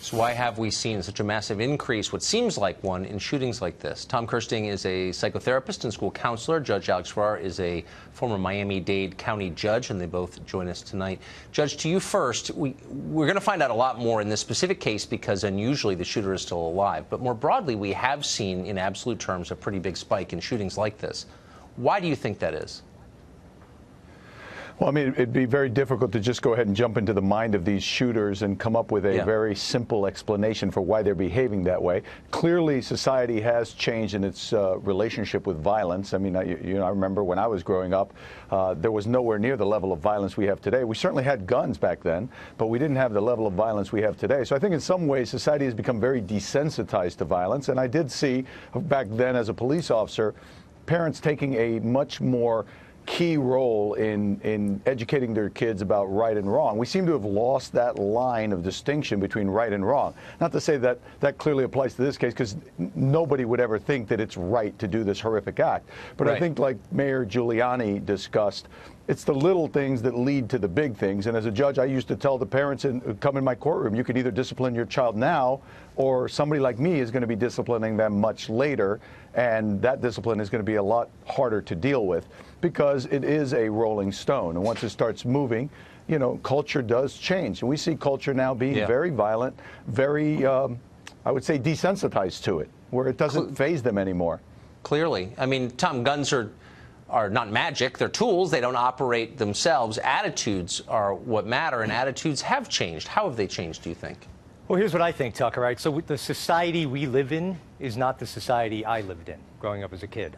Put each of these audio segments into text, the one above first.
So why have we seen such a massive increase, what seems like one, in shootings like this? Tom Kirsting is a psychotherapist and school counselor. Judge Alex Farrar is a former Miami-Dade County judge, and they both join us tonight. Judge, to you first. We're going to find out a lot more in this specific case because unusually the shooter is still alive. But more broadly, we have seen, in absolute terms, a pretty big spike in shootings like this. Why do you think that is? Well, I mean, it'd be very difficult to just go ahead and jump into the mind of these shooters and come up with a very simple explanation for why they're behaving that way. Clearly, society has changed in its relationship with violence. I mean, I remember when I was growing up, there was nowhere near the level of violence we have today. We certainly had guns back then, but we didn't have the level of violence we have today. So I think in some ways, society has become very desensitized to violence. And I did see back then as a police officer, parents taking a much more key role in educating their kids about right and wrong. We seem to have lost that line of distinction between right and wrong. Not to say that that clearly applies to this case, because nobody would ever think that it's right to do this horrific act. But I think, like Mayor Giuliani discussed, it's the little things that lead to the big things. And as a judge, I used to tell the parents who come in my courtroom, you can either discipline your child now, or somebody like me is going to be disciplining them much later. And that discipline is going to be a lot harder to deal with because it is a rolling stone. And once it starts moving, you know, culture does change. And we see culture now being very violent, very, I would say, desensitized to it, where it doesn't faze them anymore. Clearly. I mean, Tom, guns are not magic. They're tools. They don't operate themselves. Attitudes are what matter, and attitudes have changed. How have they changed, do you think? Well, here's what I think, Tucker, right? So the society we live in is not the society I lived in growing up as a kid.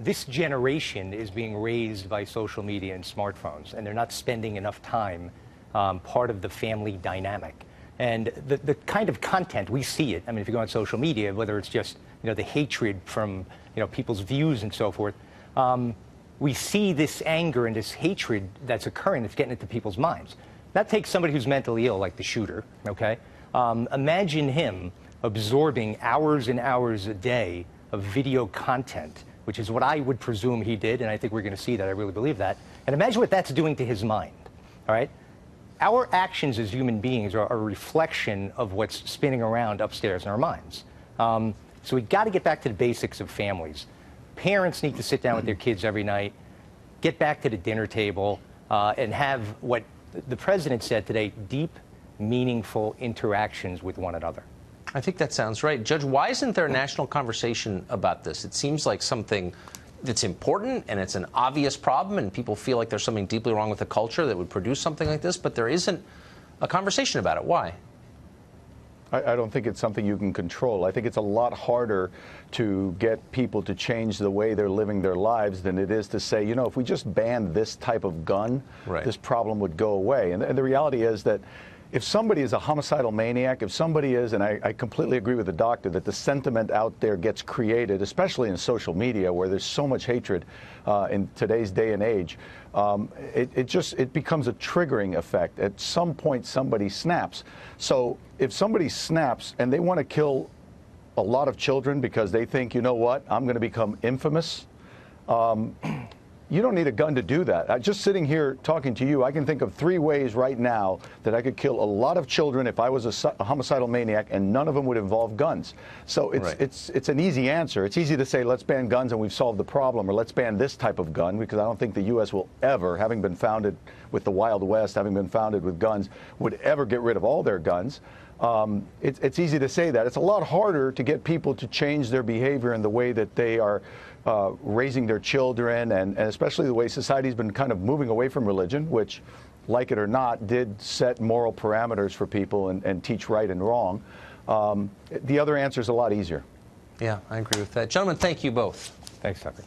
This generation is being raised by social media and smartphones, and they're not spending enough time part of the family dynamic. And the kind of content, we see it. I mean, if you go on social media, whether it's just, you know, the hatred from, you know, people's views and so forth, we see this anger and this hatred that's occurring that's getting into people's minds. That takes somebody who's mentally ill, like the shooter, okay? Imagine him absorbing hours and hours a day of video content, which is what I would presume he did, and I think we're going to see that. I really believe that. And imagine what that's doing to his mind, all right? Our actions as human beings are a reflection of what's spinning around upstairs in our minds. So we've got to get back to the basics of families. Parents need to sit down with their kids every night, get back to the dinner table, and have what the president said today, deep, meaningful interactions with one another. I think that sounds right. Judge, why isn't there a national conversation about this? It seems like something that's important, and it's an obvious problem, and people feel like there's something deeply wrong with the culture that would produce something like this, but there isn't a conversation about it. Why? I don't think it's something you can control. I think it's a lot harder to get people to change the way they're living their lives than it is to say, you know, if we just banned this type of gun, this problem would go away. And the reality is that if somebody is a homicidal maniac, if somebody is, and I completely agree with the doctor, that the sentiment out there gets created, especially in social media where there's so much hatred in today's day and age, it becomes a triggering effect. At some point, somebody snaps. So if somebody snaps and they want to kill a lot of children because they think, you know what, I'm going to become infamous, you don't need a gun to do that. Just sitting here talking to you, I can think of 3 ways right now that I could kill a lot of children if I was a homicidal maniac, and none of them would involve guns. So it's an easy answer. It's easy to say, let's ban guns and we've solved the problem, or let's ban this type of gun, because I don't think the U.S. will ever, having been founded with the Wild West, having been founded with guns, would ever get rid of all their guns. It's easy to say that. It's a lot harder to get people to change their behavior in the way that they are raising their children, and especially the way society's been kind of moving away from religion, which, like it or not, did set moral parameters for people and teach right and wrong. The other answer is a lot easier. Yeah, I agree with that. Gentlemen, thank you both. Thanks, Tucker.